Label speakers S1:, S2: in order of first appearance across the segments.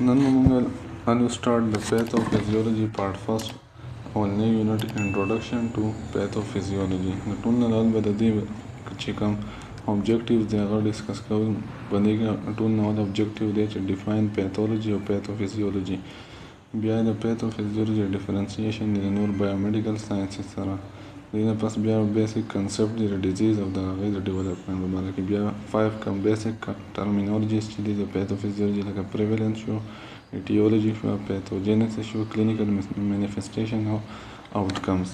S1: نن موږ I'll start the pathophysiology part first. Our new unit introduction to pathophysiology. د ټول نه اول به د دې چې کوم objectives دی هغه ډسکس کوو. باندې ټول نه اول objective دی چې define pathology او pathophysiology. بیا د pathophysiology differentiation د نور biomedical sciences سره. دینه پس بیا بیسیک کنسپټ دی د ډیزیز او د هغې د ډیولپمنټ په باره کې بیا 5 کم بیسیک ټرمینالوجیز چې دي د پیتوفیزیولوجي لکه پریویلنس شو، ایټیولوجي شو، پیتوجینیسس شو، کلینیکل مینیفیسټیشن او آوټکمز.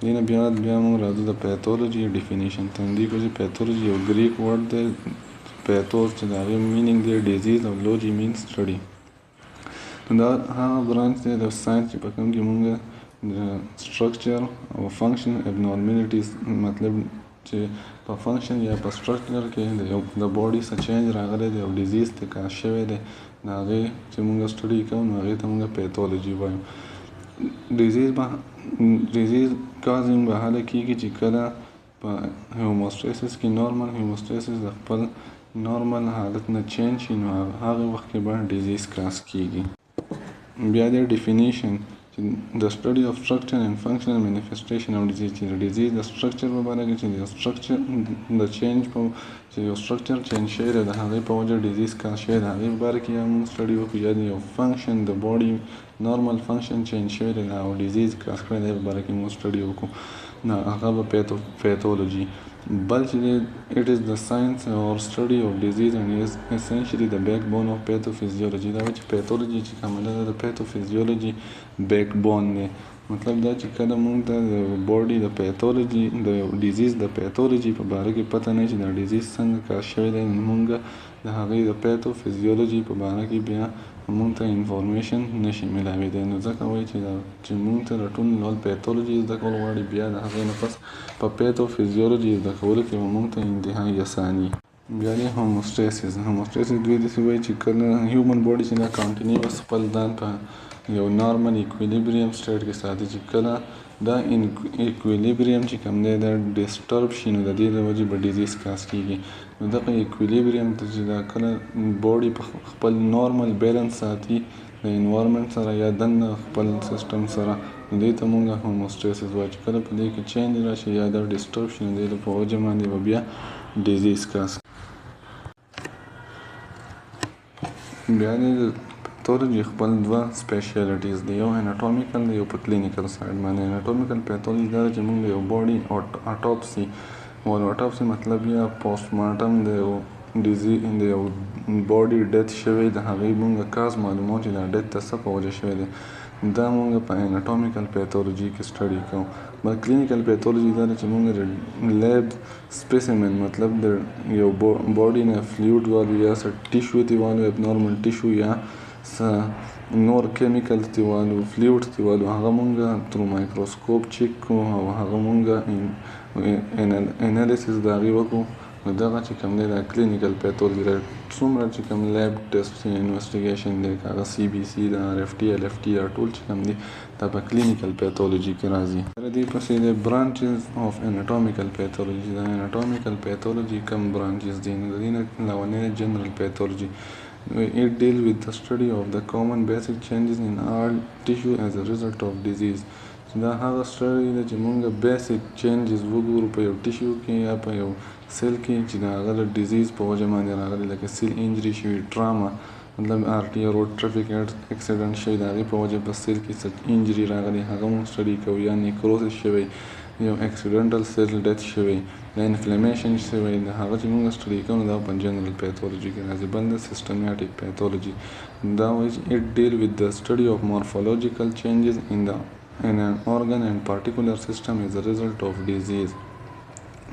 S1: دینه بیا موږ راځو د پیتولوجي ډیفینیشن ته. دې کې چې پیتولوجي یو ګریک ورډ دی، پیتوز چې د هغې مینینګ دی ډیزیز او لوجي مین سټډي. دا هغه برانچ دی د ساینس چې په کوم کې موږ د سټرکچر او فنکشن ابنارملیټیز مطلب چې په فنکشن یا په سټرکچر کې د باډي څه چینج راغلی دی او ډیزیز ته کاز شوی دی، د هغې چې موږ سټډي کوو نو هغې ته موږ پیتولوجي وایو. ډیزیز کازینګ به هله کېږي چې کله په هیوموسټیسس کې نارمل هیوموسټیسس د خپل نارمل حالت نه چینج شي نو هغه وخت کې به ډیزیز کاز کېږي. بیا د ډیفینیشن the study of structure and functional manifestation of disease. چې د ډیزیز د سټرکچر په باره کې چې د سټرکچر د چینج په چې یو سټرکچر چینج شوی دی د هغې په وجه ډیزیز کاز شوی د هغې په باره کې یا موږ سټډي وکړو، یا د یو فنکشن د باډي نارمل فنکشن چینج شوی دی او ډیزیز کاز کړی دی په باره کې موږ سټډي وکړو نو هغه به پیتولوجي. بل چې it is the science or study of disease and is essentially the backbone of pathophysiology. دا چې پیتولوجي چې کومه ده د پیتوفیزیولوجي بیکبون دی. مطلب دا چې کله موږ ته د باډي د پیتولوجي د ډیزیز د پیتولوجي په باره کې پته نه چې دا ډیزیز څنګه کاز شوی دی نو موږ د هغې د پیتوفیزیولوجي په باره کې بیا موږ ته انفارمیشن نشي میلاویدی. نو ځکه وایي چې موږ ته د ټول ډول پیتولوجي زده کول غواړي بیا د هغې نه پس په پیتوفیزیولوجي زده کولو کې به موږ ته انتهایي اساني. بیا دی هوموسټیسس. هوموسټیسس دوی داسې وایي چې کله هیومن باډي چې دا کانټینیوس خپل ځان په یو نارمل ایکویلیبریم سټیټ کې ساتي، چې کله دا ایکویلیبریم چې کوم دی دا ډسټرب شي نو د دې د وجې به ډیزیز کاز کېږي. نو دغه ایکویلیبریم ته چې دا کله باډي په خپل نارمل بیلنس ساتي د انوایرمنټ سره یا دننه خپل سیسټم سره نو دې ته موږ هوموسټیسس وایو. چې کله په دې کې چینج راشي یا دا ډسټرب شي نو دې په وجه باندې به بیا ډیزیز کاز. بیا د پیتولوجي خپل دوه سپیشلیټیز دی، یو اناټومیکل دی، یو په کلینیکل سایډ باندې. اناټومیکل پیتولوجي دا چې موږ د یو باډي اټاپسي وایو. اټاپسي مطلب یا پوسټ مارټم د یو ډیزیز د یو باډي ډیت شوی د هغې موږ کاز معلوموو چې دا ډیت ته څه په وجه شوی دی. دا موږ په اناټومیکل پیتولوجي کې سټډي کوو. بل کلینیکل پیتولوجي دا چې موږ د لیب سپیسیمن مطلب د یو باډي نه فلویډ والو یا څه ټیشو تی والو ابنارمل ټیشو یا نور کیمیکل تی والو فلویډ تی والو هغه مونږ تر مایکروسکوپ چیک کوو او هغه مونږ انالیسیس د هغې وکړو. نو دغه چې کوم دی دا کلینیکل پیتولوجي دی. څومره چې کوم لیب ټیسټ انویسټیګیشن دی هغه سی بي سی دا RFT LFT دا ټول چې کوم دی دا په کلینیکل پیتولوجي کې راځي. د دې پسې د برانچز آف اناټومیکل پیتولوجي. د اناټومیکل پیتولوجي کوم برانچز دي نو د دې نه لومړی جنرال پیتولوجي. It deals with the study of the common basic changes in all tissue as a result of disease. دا هغه سټډي ده چې موږ بیسیک چینجز وګورو په یو ټیشو کې یا په یو سیل کې چې د هغه د ډیزیز په وجه باندې راغلی، لکه سیل انجري شوي، ټراما مطلب RTA روډ ټرافیک اکسیډنټ شوی د هغې په وجه په سیل کې څه انجري راغلی هغه موږ سټډي کوو، یا نیکروسس شوی، یو اکسیډنټل سیل ډیت شوی، یا انفلیمیشن شوی د هغه چې موږ سټډي کوو دا په جنرال پیتولوجي کې راځي. بل د سیسټمیټک پیتولوجي دا وایي چې it deal with the study of morphological changes in an organ and particular system as a result of disease.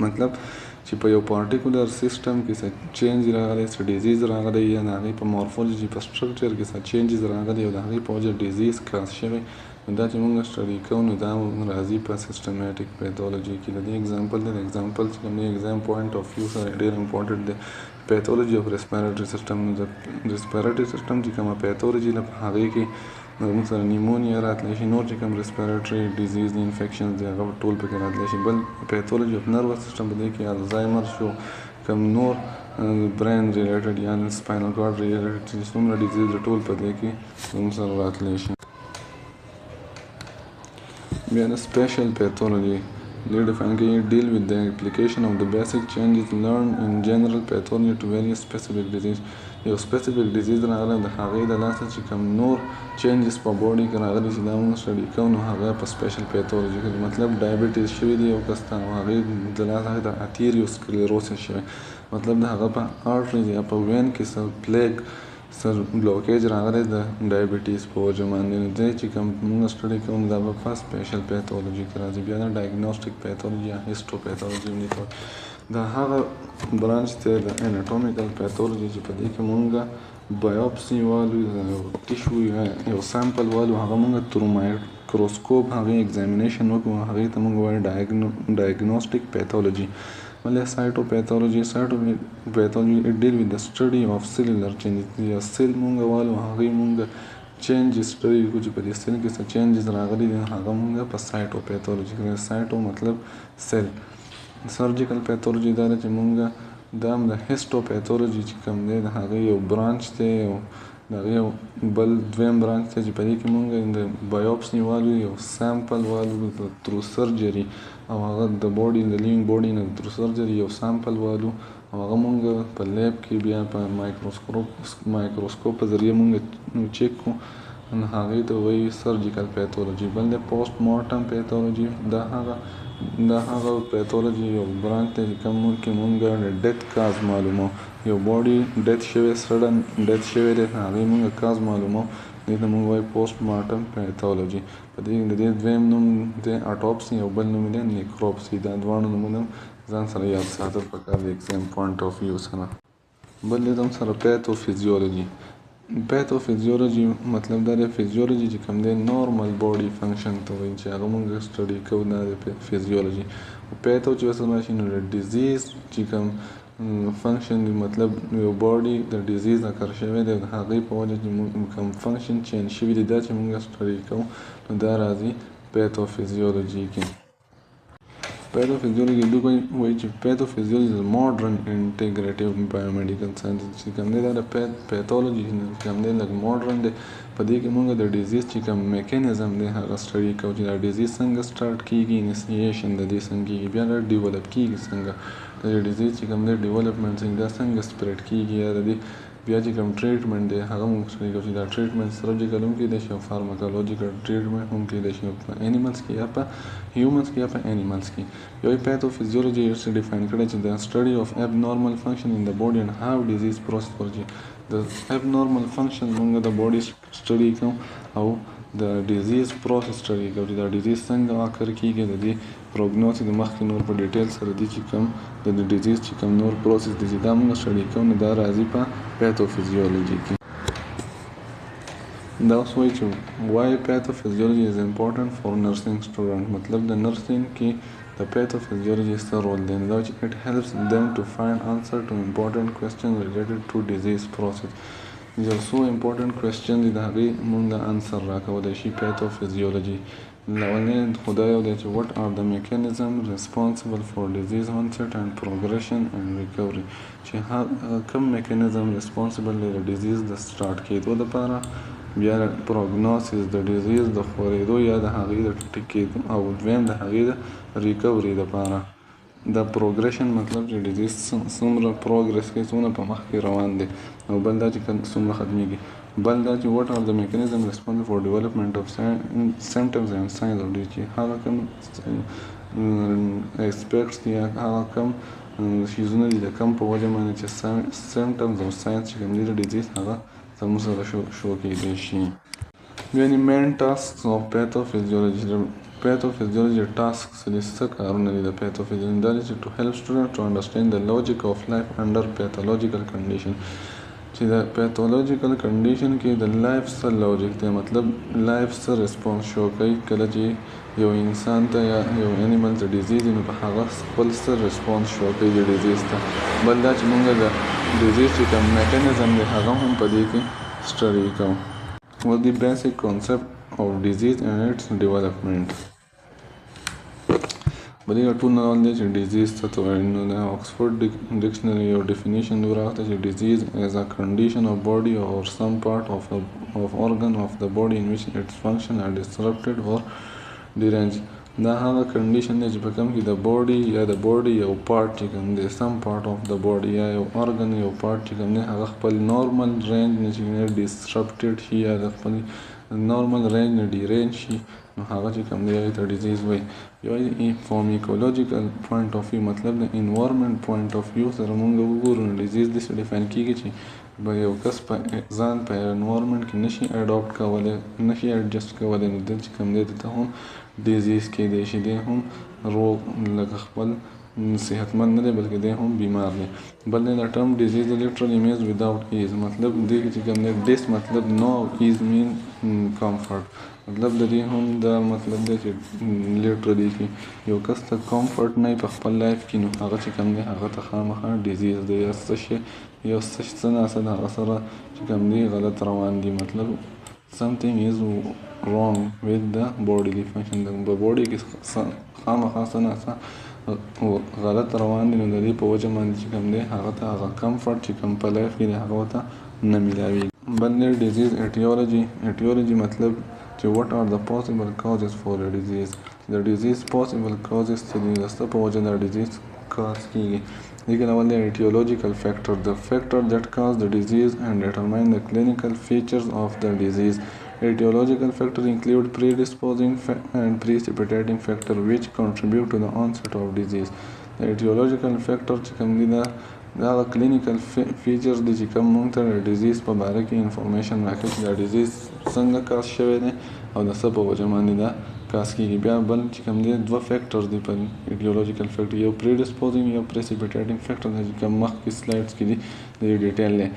S1: مطلب چې په یو پارټیکولر سیسټم کې څه چینج راغلی، څه ډیزیز راغلی، یا د هغې په مورفولوجي په سټرکچر کې څه چینجز راغلی او د هغې په وجه ډیزیز کاز شوی نو دا چې موږ سټډي کوو نو دا راځي په سیسټمیټک پیتولوجي کې. د دې اګزامپل دی، د اګزامپل چې کوم دی اګزام پوینټ آف ویو سره ډېر امپورټنټ دی. پیتولوجي آف ریسپیریټري سیسټم. د ریسپیریټري سیسټم چې کومه پیتولوجي ده په هغې کې موږ سره نیمونیا راتلی شي، نور چې کوم ریسپیریټري ډیزیز دی انفیکشنز دی هغه ټول پکې راتلی شي. بل پیتولوجي آف نروس سیسټم په دې کې الزایمر شو، کوم نور برین ریلیټډ یا سپاینل کارډ ریلیټډ چې څومره ډیزیز ټول په دې کې زموږ سره راتلی شي. بیا د سپیشل پیتھولوجي they define deal with the application of the basic changes learned in general pathology to various specific disease. یو سپیسیفیک ډیزیز راغلی د هغې د لاسه چې کوم نور چینجز په باډي کې راغلي چې دا موږ سټډي کوو نو هغه په سپیشل پیتھولوجي کې مطلب ډایبټیز شوي دی یو کس ته او هغې د لاسه هغې ته اتیریوسکلیروسس شوی مطلب د هغه په آرټریز یا په وین کې څه پلیګ سر بلوکیج راغلی د ډایبټیز په وجه باندې نو دی چې کوم موږ سټډي کوو دا به په سپیشل پیتھولوجي کې راځي. بیا د ډایګنوسټیک پیتھولوجي یا هیسټو پیتھولوجي دا هغه برانچ دی د اناټومیکل پیتھولوجي چې په دې کې مونږ بایوپسي والو ټیشو یا یو سامپل والو هغه مونږ ترو مایکروسکوپ هغې ایگزامینیشن وکړو هغې ته مونږ وایو ډایګنوسټیک پیتھولوجي. بل cytopathology it deal with the study of cellular changes یا سیل مونږ والو هغې مونږ چینجز سټډي کوو چې په دې سیل کې څه چینجز راغلي دي هغه مونږ په سایټوپیتھولوجي کې سایټو مطلب سیل. سرجیکل پیتھولوجي دا ده چې مونږ دا هم د هیسټوپیتھولوجي چې کوم دی د هغې یو برانچ دی او د هغې یو بل دویم برانچ دی چې په دې کې مونږ د بایوپسي والو یو سامپل والو ترو سرجري او هغه د باډي د لیوینګ باډي نه ترو سرجري یو سامپل والو او هغه مونږ په لیب کې بیا په مایکروسکوپ په ذریعه مونږ چیک کړو نو هغې ته وایي سرجیکل پیتھولوجي. بل د پوسټ مارټم پیتھولوجي دا هغه پیتھولوجي یو برانچ دی چې کوم کې مونږ د ډیت کاز معلومو یو باډي ډیت شوی سډن ډیت شوی دی هغې مونږ کاز معلومو دې ته مونږ وایو پوسټ مارټم پیتھولوجي. په دې د دې دویم نوم دی اټوپسي او بل نوم دی نیکروپسي. دا دواړه نومونه ځان سره یاد ساتل پکار د ایگزام پوینټ آف ویو سره. بل دې هم سره پیتھوفیزیولوجي. پیتھوفیزیولوجي مطلب دا دی فیزیولوجي چې کوم دی نارمل باډي فنکشن ته وایي چې هغه مونږ سټډي کوو دا دی فیزیولوجي. پیتھو چې وسه راشي نو د ډیزیز چې کوم فنکشن دی مطلب یو باډي د ډیزیز اکر شوی دی د هغې په وجه چې کوم فنکشن چینج شوي دي دا چې مونږ سټډي کوو نو دا راځي پیتھوفیزیولوجي کې. پیتھوفیزیولوجي دوی وایي چې پیتھوفیزیولوجي از ماډرن انټیګریټیو بایومیډیکل ساینس چې کوم دی دا د پیتھولوجي چې کوم دی لږ ماډرن دی په دې کې مونږ د ډیزیز چې کوم میکانیزم دی هغه سټډي کوو چې دا ډیزیز څنګه سټارټ کیږي انیسیشن د دې څنګه کیږي بیا دا ډیولپ کیږي څنګه د ډیزیز چې کوم دی ډیولپمنټ څنګه سپریډ کیږي یا د دې بیا چې کوم ټریټمنټ دی هغه مونږ سټډي کوو چې دا ټریټمنټ سرجیکل هم کیدای شي او فارماکولوژیکل ټریټمنټ هم کیدای شي په انیملز کې یا په هیومنز کې یا په انیملز کې. یو پیتھوفیزیولوجي یې ډیفاین کړی چې د سټډي اف ابنورمل فنکشن ان د باډي and how disease process ورځي د ابنورمل فنکشن مونږ د باډي سټډي کوو او د ډیزیز پروسس سټډي کوو چې دا ډیزیز څنګه اکر کیږي د دې پروګنوسس د مخکې نور په ډیټیل سره دي چې کوم د ډیزیز چې کوم نور پروسس دي چې دا مونږ سټډي کوو نو دا راځي په پیتھوفیزیولوجي کې. دا اوس وایي چې why pathophysiology is important for nursing student مطلب د نرسنګ کې د پیتھوفیزیولوجي څه رول دی دا چې it helps them to find answer to important questions related to disease process. یو څو امپورټنټ کوېسچن دي د هغې مونږ د انسر راکولی شي پیتھوفیزیولوجي. لومړی خو دا یو دی چې what are the mechanism responsible for disease onset and progression and recovery چې کوم میکانیزم ریسپانسبل دی د ډیزیز د سټارټ کېدو دپاره بیا پروګنوسس د ډیزیز د خورېدو یا د هغې د ټیکېدو او دویم د هغې د ریکوري دپاره د پروګریشن مطلب چې ډیزیز څومره پروګرس کوي څومره په مخ کې روان دی او بل دا چې څومره ختمیږي. بل دا چې what are the mechanism responsible for development of symptoms and signs of disease چې هغه کوم aspects دي هغه کوم شیزونه دي د کوم په وجه باندې چې symptoms او signs چې کوم دي د ډیزیز هغه زموږ سره شو کېدای شي. یعنې مین ټاسکس آف پیتھوفیزیولوجي پیتھوفیزیولوجي ټاسکس دي څه کارونه دي د پیتھوفیزیولوجي دا دي چې to help students to understand the logic of life under pathological condition چې د پیتھولوژیکل کنډیشن کې د لایف څه لوجیک دی مطلب لایف څه ریسپانس شو کوي کله چې یو انسان ته یا یو انیمل ته ډیزیز نو په هغه خپل څه ریسپانس شو کوي د ډیزیز ته. بل دا چې مونږ د ډیزیز چې کوم میکانیزم دی هغه هم په دې کې سټډي کوو. what the basic concept of disease and its development بلې ټول نه ول دی چې ډیزیز څه ته وایي. نو د آکسفورډ ډکشنري یو ډیفینیشن راغلی چې ډیزیز از ا کنډیشن of body or some part of organ of the body in which its function are disrupted or deranged. دا هغه کنډیشن دی چې په کوم کې د باډي یا د باډي یو پارټ چې کوم دی سم پارټ آف د باډي یا یو ارګن یو پارټ چې کوم دی هغه خپل نارمل رینج نه چې ډسرپټډ شي یا د خپل نارمل رینج نه ډیرینج شي نو هغه چې کوم دی هغې ته ډیزیز وایي. یو فرام ایکولوژیکل پوینټ آف ویو مطلب د انوایرمنټ پوینټ آف ویو سره موږ وګورو نو ډیزیز داسې ډیفاین کیږي چې به یو کس په ځان په انوایرمنټ کې نشي اډاپټ کولی نشي اډجسټ کولی نو دلته چې کوم دی دلته هم ډیزیز کیدی شي دی هم روغ لکه خپل صحتمند نه دی بلکې دی هم بیمار دی. بل د ټرم ډیزیز لیټرلی میز وداوټ ایز مطلب دی چې کوم دی ډیس مطلب نو ایز مین کمفورټ مطلب د دې هم دا مطلب دی چې لیټرلی کې یو کس ته کمفورټ نه په خپل لایف کې نو هغه چې کوم دی هغه ته خامخا ډیزیز دی یا څه شی یو څه ناسه د هغه سره چې کوم دی غلط روان دي مطلب something is wrong with the bodily function د باډي کې خامخا څه ناسه غلط روان دي نو د دې په وجه باندې چې کوم دی هغه ته هغه کمفورټ چې کوم په لایف کې دی هغه ته نه میلاویږي. بل دی ډیزیز ایټیولوژي مطلب چې what are the possible causes for a disease د ډیزیز possible causes چې د څه په وجه د ډیزیز کاز کیږي. لیکن اول دی ایټیولوژیکل فیکټر the factor that cause the disease and determine the clinical features of the disease. Etiological factors include predisposing and precipitating factor which contribute to the onset of disease. The etiological factor چې کوم دی دا clinical features دي چې کوم موږ ته د ډیزیز په باره کې انفارمیشن راکوي چې دا ډیزیز څنګه کاز شوی دی او د څه په وجه باندې دا کاز کیږي. بیا بل چې کوم دی دوه فیکټرز دي په ایټیولوژیکل فیکټر یو predisposing یو precipitating factor دی چې کوم مخکې سلایډز کې دي د ډیټیل دی.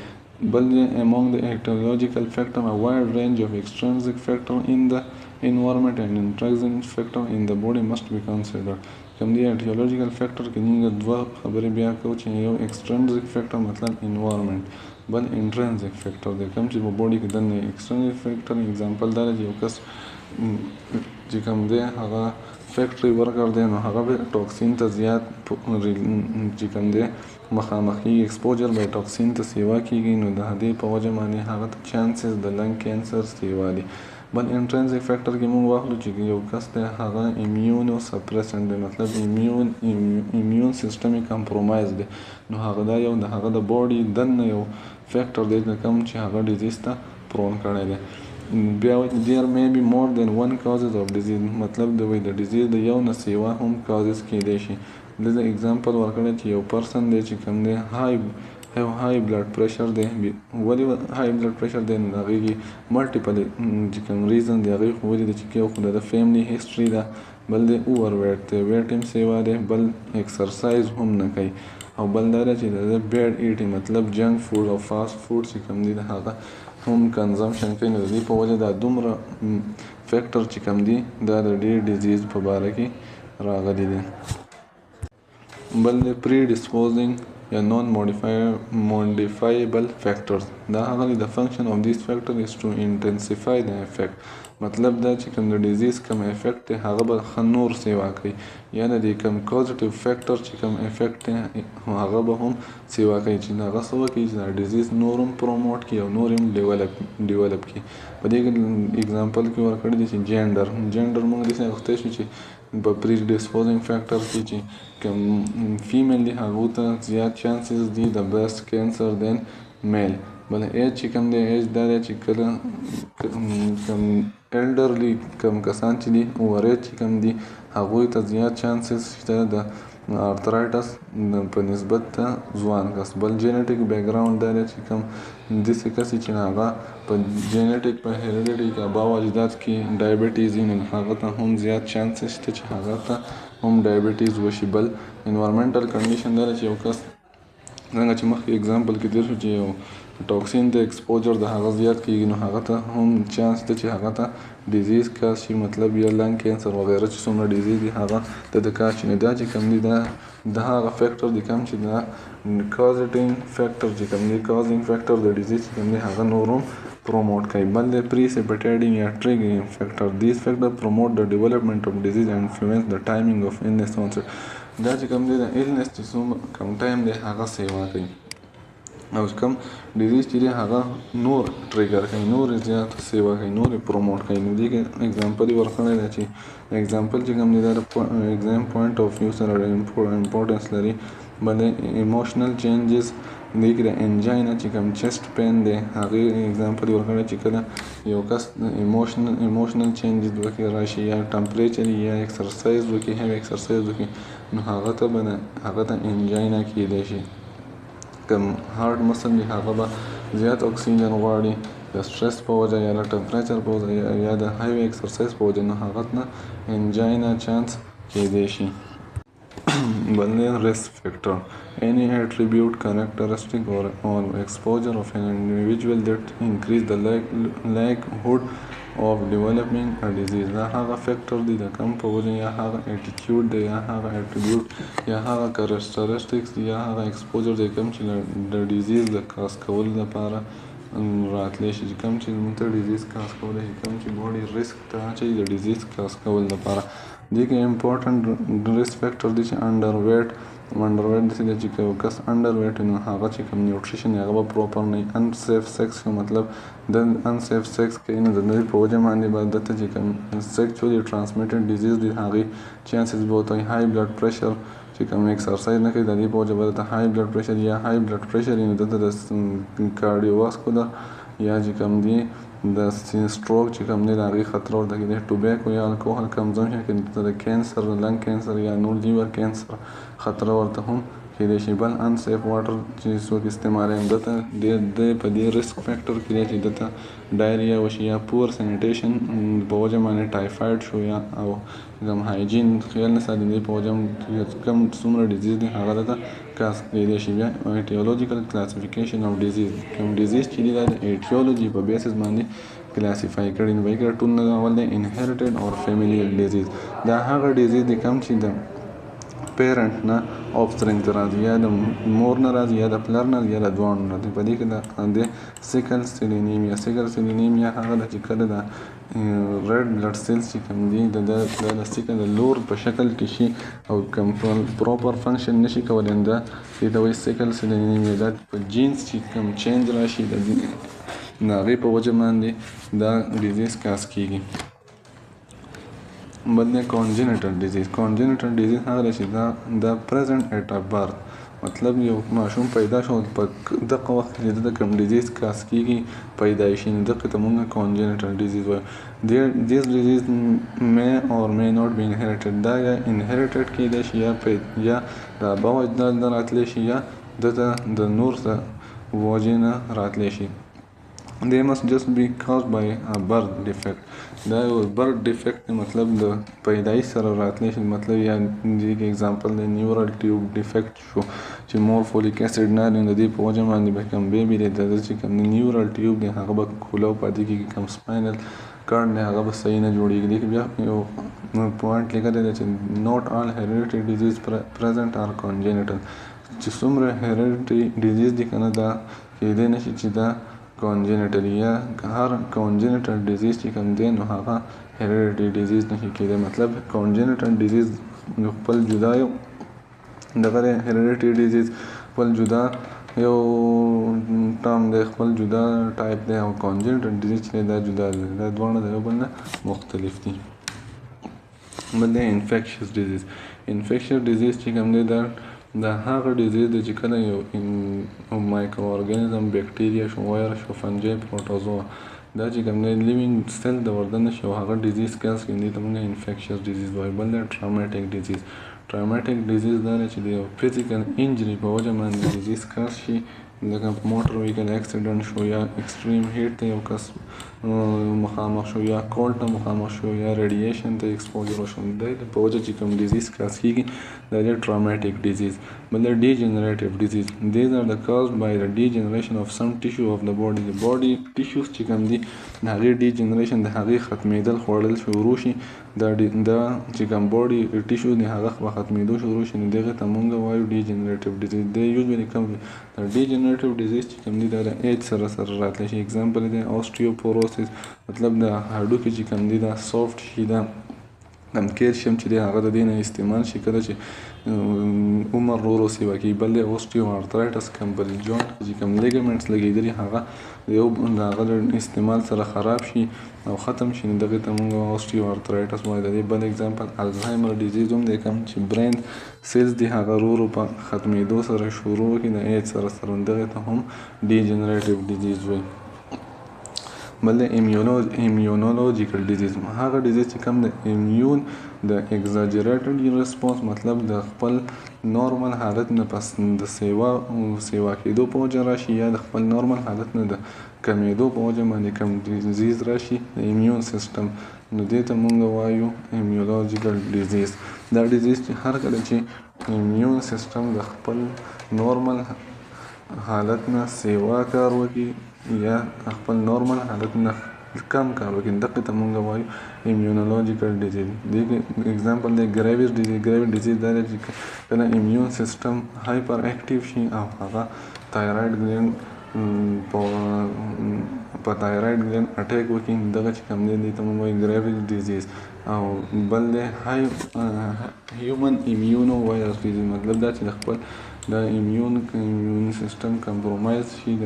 S1: بل among the etiological factor a wide range of extrinsic factor in the environment and intrinsic factor in the body must be considered. کوم دی ایټیولوژیکل فیکټر کې موږ دوه خبرې بیا کوو چې یو ایکسټرنزیک فیکټر مطلب انوایرمنټ بل انټرنزیک فیکټر دی کوم چې په باډي کې دننه ایکسټرنزیک فیکټر اگزامپل دا دی یو کس چې کوم دی هغه فیکټري ورکر دی نو هغه به ټاکسین ته زیات چې کوم دی مخامخ کېږي ایکسپوجر به ټاکسین ته سیوا کېږي نو د هغې په وجه باندې هغه ته چانسز د لنګ کینسر سیوا دي. بل انټرنزیک فیکټر کې موږ واخلو چې یو کس دی هغه ایمیونو سپریسنټ دی مطلب ایمیون سیستم یې کمپرومایز دی نو هغه دا یو د هغه د باډي دننه یو فیکټر دی کوم چې هغه ډیزیز ته پرون کړی دی. بیا there may be more than one causes of disease مطلب د ډیزیز د یو نه سیوا هم کازز کېدی شي. دلته اگزامپل ورکړی چې یو پرسن دی چې کوم دی های بلډ پریشر دی ولې های بلډ پریشر دی نو د هغې کې ملټیپل چې کوم ریزن دی هغې خو ولې دی چې یو خو د فیملی هسټري ده بل دی اوور ویټ دی ویټ هم سیوا دی بل ایکسرسایز هم نه کوي او بل دا چې د بیډ ایټینګ مطلب جنک فوډ او فاسټ فوډ چې کوم دی د هغه هم کنزمپشن کوي نو د دې په وجه دا دومره فیکټر چې کوم دی دا د ډېر ډیزیز په باره کې راغلی دی. بل دی predisposing یا non modifiable factors دا هغه د function of this factor is to intensify the effect مطلب دا چې کوم د ډیزیز کوم افیکټ دی هغه به ښه نور سیوا کوي یا د دې کوم کازټیو فیکټر چې کوم افیکټ دی هغه به هم سیوا کوي چې هغه څه وکړي چې دا ډیزیز نور هم پروموټ کړي او نور هم ډیولپ کړي. په دې کې اگزامپل کې ورکړی دی چې جینډر موږ داسې اخیستی شو چې په predisposing factor کې چې کوم فیمیل دی هغو ته زیات چانسز دي د breast cancer than male. بل ایج چې کوم دی ایج دا دی چې کله کوم elderly کوم کسان چې دي اوور ایج چې کوم دي هغوی ته زیات چانسز شته د ارترایټس په نسبت ته ځوان کس. بل جینیټیک بیک ګراوند دا دی چې کوم داسې کس چې هغه په جینیټیک په هیریډیټي کې اباو اجداد کې ډایبټیز وي نو هغه ته هم زیات چانسز شته چې هغه ته هم ډایبټیز وشي. بل انوایرمنټل کنډیشن دا دی چې یو کس څنګه چې مخکې اگزامپل کې تیر شو چې یو ټاکسین د ایکسپوجر د هغه زیات کېږي نو هغه ته هم چانس ده چې هغه ته ډیزیز کاز شي مطلب یا لنګ کینسر وغیره چې څومره ډیزیز دي هغه ته د کاز شي. نو دا چې کوم دي دا هغه فیکټر دي کوم چې دا کازټینګ فیکټر چې کوم دي کازینګ فیکټر د ډیزیز چې کوم دي هغه نور هم پروموټ کوي. بل د precipitating یا triggering factor. These factors promote the development of disease and influence the timing of illness onset. دا چې کوم دی د illness چې کوم ټایم دی هغه سیوا کوي او کوم ډیزیز چې دی هغه نور ټریګر کوي، نور زیات سیوا کوي، نور پروموټ کوي. نو دې کې اگزامپل یې ورکړی دی چې اگزامپل چې کوم دی دا ایگزام پوینټ آف ویو سره امپورټنس لري. بل ایموشنل چینجز دې کې د انجاینا چې کوم چیسټ پین دی هغې اگزامپل یې ورکړی چې کله یو کس ایموشنل چینجز وکړي راشي یا ټمپریچر یا ایکسرسایز وکړي هیوي ایکسرسایز وکړي نو هغه ته انجاینا کیدای شي. کم هارټ مسل دی هغه به زیات اکسیجن غواړي د سټرس په وجه یا د ټمپریچر په وجه یا د هیوي ایکسرسایز په وجه نو هغه نه انجاینا چانس کیدای شي. بل risk factor. Any attribute, characteristic or exposure of an individual that increase the likelihood of developing a disease. دا هغه فیکټر دی د کم په وجه یا هغه اټیټیوډ دی یا هغه اټریبیوټ یا هغه کریکټریسټکس دی یا هغه ایکسپوجر دی کم چې د ډیزیز د کاز کولو لپاره راتلی شي، چې کم چې موږ ته ډیزیز کاز کولی شي، کم چې باډي ریسک ته اچوي د ډیزیز کاز کولو لپاره. دې کې امپورټنټ ریسک فیکټر دی چې انډر ویټ داسې دی چې یو کس انډر ویټ نو هغه چې کوم نیوټریشن هغه به پروپر نه وي. انسیف سیکس مطلب د انسیف سیکس کوي نو د دې په وجه باندې به دته چې کوم سیکچولی ټرانسمیټډ ډیزیز دی هغې چانسز به ورته وي. های بلډ پریشر چې کوم ایکسرسایز نه کوي د دې په وجه به دته های بلډ پریشر یا های بلډ پریشر نو دته د کارډیوواسکولر یا چې کوم دی د سټروک چې کوم دی د هغې خطر ورته کېدای. ټوبیکو یا الکوهل کنزمشن کې د کینسر، لنګ کینسر یا نور لیور کینسر خطر ورته هم کېدای شي. بل انسیف واټر چې څوک استعمالوي دته د په دې ریسک فیکټر کې دی چې دته ډایریا وشي یا پور سینیټیشن په وجه باندې ټایفاید شو یا او کوم هایجین خیال نه ساتي دې په وجه کوم څومره ډیزیز دی هغه دته کاز کېدای شي. بیا ایټیولوژیکل کلاسیفیکیشن اف ډیزیز. کوم ډیزیز چې دی دا د ایټیولوژي په بیسس باندې کلاسیفای کړي نو وایي ټول نه اول دی انهیریټډ اور فیملیل ډیزیز. دا هغه ډیزیز دی کوم چې د پیرنټ نه آفسپرینګ ته راځي یا د مور نه راځي یا د پلار نه یا د دواړو نه. په دې کې د سیکل سیل انیمیا هغه ده چې کله د ریډ بلډ سیلز چې کوم دي د سیکل د لور په شکل کې شي او کوم پروپر فنکشن نشي کولی دا دې ته وایي سیکل سیل انیمیا. دا په جینز چې کوم چینج راشي د هغې په وجه باندې دا ډیزیز کاز کیږي. بل دی کانجنیټل ډیزیز. کانجنیټل ډیزیز هغه دی چې دا پریزنټ ایټ ا برث مطلب یو ماشوم پیدا شو په دغه وخت کې د کوم ډیزیز کاز کیږي پیدایشي نو دغه ته موږ کانجنیټل ډیزیز وایو. دیز ډیزیز may or may not be inherited. دا یا انهریټډ کیدای شي یا د ابا و اجداد نه راتلی شي یا دته د نور څه وجې نه راتلی شي. They must just be caused by a birth defect. دا یو برث ډیفیکټ مطلب د پیدایش سره راتلی شي. مطلب یا دې کې اگزامپل د نیورال ټیوب ډیفیکټ شو چې مور فولیک اسید نه لري د دې په وجه باندې به کوم بیبي دی د چې کوم نیورال ټیوب دی هغه به کولو پاتې کېږي، کوم سپاینل کارډ دی هغه به صحیح نه جوړېږي. دې کې بیا یو پوینټ لیکلی دی چې not all hereditary disease present are congenital. چې څومره hereditary disease دي که نه دا کېدی نه شي چې دا کانجنیټل یا هر کانجنیټل ډیزیز چې کوم دی نو هغه هیریډیټي ډیزیز نشي کېدای. مطلب کانجنیټل ډیزیز خپل جدا یو دغه هیریډیټي ډیزیز خپل جدا یو ټرم دی، خپل جدا ټایپ دی او کانجنیټل ډیزیز چې دا جدا دی. دا دواړه د یو بل نه مختلف دي. بل دی انفیکشس ډیزیز. انفیکشس ډیزیز چې کوم دی دا هغه ډیزیز دی چې کله یو مایکرو ارګانیزم بیکټیریا شو، وایرس شو، فنجي، پروټوزوا دا چې کوم دی لیوینګ سیل د وردن شي او هغه ډیزیز کاز کوي دې ته موږ انفیکشس ډیزیز وایو. بل دی ټراوماټیک ډیزیز. ټراوماټیک ډیزیز دا دی چې د یو فزیکل انجری په وجه باندې ډیزیز کاز شي لکه موټر وهیکل اکسیډنټ شو یا ایکسټریم هیټ ته یو کس مخامخ شو یا کولډ ته مخامخ شو یا ریډیشن ته ایکسپوجر شو د په وجه چې کوم ډیزیز کاز کیږي دا دی ټراوماټیک ډیزیز. بل degenerative disease. These are the caused by the degeneration of some tissue of the body. The body tissues چې کوم دي د هغې degeneration د هغې ختمېدل خوړل شروع شي دا چې کوم body tissue دی هغه به ختمېدو شروع شي نو دغې ته مونږ وایو degenerative disease. دی usually کوم د degenerative disease چې کوم دي دا د ایج سره راتلی شي. example دی osteoporosis مطلب د هډوکي چې کوم دي دا soft شي دا کم کیلشیم چې دی هغه د دې نه استعمال شي کله چې عمر ورو سیوا کېږي. بل دی اوسټیو ارترایټس کوم په جوینټ کې چې کوم لیګمنټس لګېدلي هغه د یو د هغه د استعمال سره خراب شي او ختم شي نو دغې ته مونږ اوسټیو ارترایټس وایو. د دې بل اگزامپل الزهایمر ډیزیز هم دی کوم چې برین سیلز دی هغه ورو په ختمېدو سره شروع کړي د ایج سره دغې ته هم ډیجنریټیو ډیزیز وایي. بل د ایمیونولوژیکل ډیزیز هغه ډیزیز چې کوم د ایمیون د ایگزاجریټډ ریسپانس مطلب د خپل نورمال حالت نه پس د سیوا کېدو په وجه راشي یا د خپل نورمال حالت نه د کمېدو په وجه باندې کوم ډیزیز راشي د ایمیون سیستم نو دې ته مونږ وایو ایمیولوژیکل ډیزیز. دا ډیزیز چې هر کله چې ایمیون سیستم د خپل نورمال حالت نه سیوا کار وکړي یا خپل نورمال حالت نه کم کار وکړي دغې ته مونږ وایو ایمیونولوژیکل ډیزیز. دې اگزامپل دی ګریویس ډیزیز. ګریویس ډیزیز دا دی چې کله ایمیون سیستم هایپر اکټیو شي او هغه تایراید ګلینډ په تایراید ګلینډ اټیک وکړي دغه چې کوم دی دې ته مونږ وایو ګریویس ډیزیز. او بل دی هیومن ایمیونو وایرس ډیزیز مطلب دا چې د خپل د ایمیون سیستم کمپرومایز شي د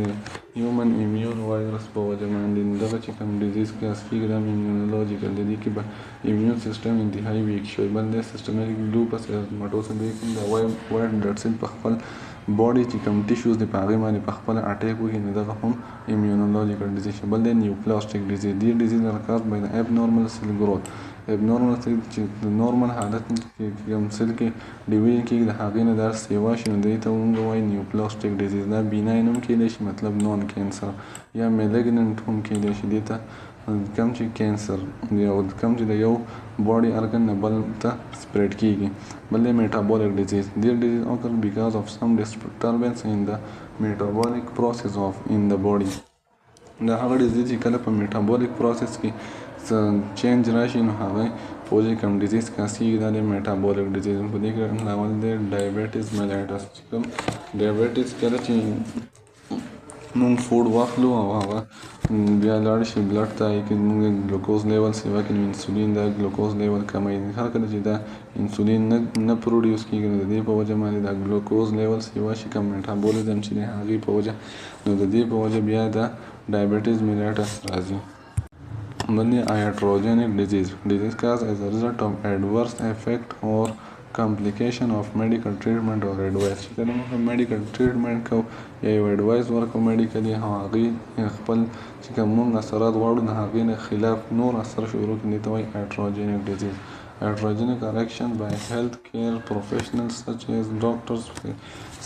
S1: هیومن ایمیون وایرس په وجه باندې دغه چې کوم ډیزیز کلاس کېږي دا ایمیونولوژیکل د دې کې به ایمیون سیستم انتهایي ویک شوی. بل دی سیسټمیټک لوپس ایریتماټوسس دی کوم د وایټ بلډ سیل په خپل باډي چې کوم ټیشوز دی په هغې باندې په خپله اټیک وکړي نو دغه هم ایمیونولوژیکل ډیزیز شي. بل دی نیوپلاسټیک ډیزیز. دې ډیزیز are caused by the abnormal cell growth. abnormal cell چې د نورمال حالت کې کوم سیل کې ډیویژن کېږي د هغې نه دا سیوا شي نو دې ته مونږ وایو نیوپلاسټیک ډیزیز. دا بیناین هم کېدی شي مطلب نون کینسر یا میلیګننټ هم کېدی شي. دې ته کم چې کینسر یا کم چې د یو باډي ارګن نه بل ته سپریډ کېږي. بل دی میټابولیک ډیزیز. دې ډیزیز occur because of some disturbance in the metabolic process in the body. دا هغه ډیزیز چې کله په میټابولیک پروسس کې چینج راشي نو هغه په وجه کوم ډیزیز کاسیږي دا دی میټابولیک ډیزیز. په دې کې اول دی ډایبیټیز میلیټس چې کوم ډایبیټیز کله چې مونږ فوډ واخلو او هغه بیا لاړ شي بلډ ته کې مونږ ګلوکوز لیول سیوا کړي نو انسولین دا ګلوکوز لیول کموي. هر کله چې دا انسولین نه پروډیوس کېږي نو د دې په وجه باندې دا ګلوکوز لیول سیوا شي کوم میټابولیزم چې دی هغې په وجه نو د دې په وجه بیا دا ډایبیټیز میلیټس راځي. بل دی iatrogenic disease. Disease caused as a result of adverse effect or complication of medical treatment or advice. چې کله موږ میډیکل ټریټمنټ کوو یا یو ایډوایس ورکوو میډیکلي هغې خپل چې کوم موږ اثرات غواړو د هغې نه خلاف نور اثر شروع کړي دې ته وایي iatrogenic disease. iatrogenic are actions by health care professionals such as doctors,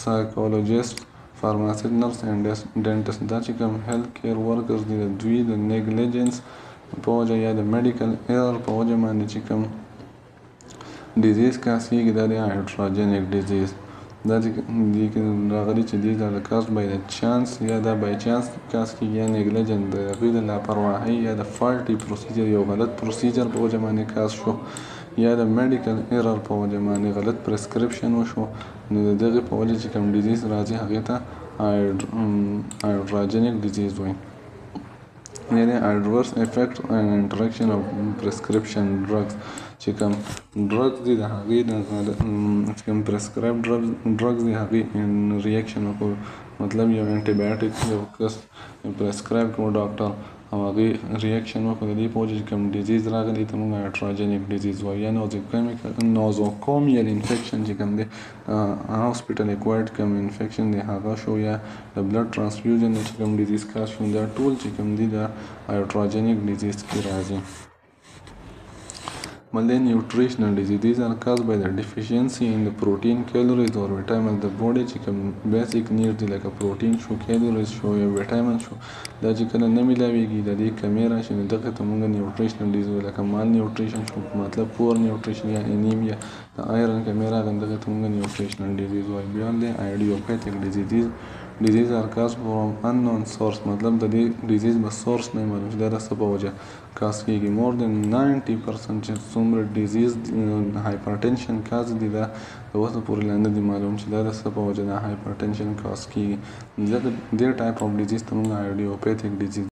S1: psychologists, pharmacists, nurse and dentists. دا چې کوم health care workers دي د دوی د negligence په وجه یا د میډیکل ایرر په وجه باندې چې کوم ډیزیز کاسیږي دا دی iatrogenic disease. دا چې راغلي چې دیز are caused by the chance یا دا by chance کاس کېږي یا negligence د هغوی د لاپرواهۍ یا د faulty procedure یو غلط پروسیجر په وجه باندې کاس شو یا د میډیکل ایرر په وجه باندې غلط پرسکرپشن وشو نو د دغې په وجه چې کوم ډیزیز راځي هغې ته iatrogenic disease وایي. یعنی adverse effect and interaction of prescription drugs چې کوم ډرګز دي د هغې چې کوم پرسکرایب ډرګز دي هغې ریاکشن وکړو مطلب یو انټي بایوټیک یو کس پرسکرایب کړو ډاکټر او هغې ریاکشن وکړو د دې په وجه چې کوم ډیزیز راغلی ته موږ iatrogenic disease وایو. یا نوزوکومیل انفیکشن چې کوم دی هاسپیټل اکوایرډ کوم انفیکشن دی هغه شو یا د بلډ ټرانسفیوژن چې کوم ډیزیز کاز شو دا ټول چې کوم دي د iatrogenic disease کې راځي. malnutritional disease. These are caused by the deficiency in the protein, calories or vitamin. The body چې کوم basic needs دي لکه protein شو، calories شو یا vitamin شو، دا چې کله نه ملاویږي د دې کمی راشي نو دغه ته موږ nutritional disease وایو. لکه malnutrition شو مطلب poor nutrition یا anemia، د iron کمی راغی دغه ته موږ nutritional disease وایو. بیا د idiopathic disease. Disease are caused from unknown source، مطلب د دې disease به source نه معلوم شي، دا د څه په وجه کاز کیږي. more than 90% چې څومره disease hypertension کاز دي دا د اوسه پورې لا نه دي معلوم چې دا د څه په وجه د hypertension کاز کیږي. دې type of disease ته موږ idiopathic disease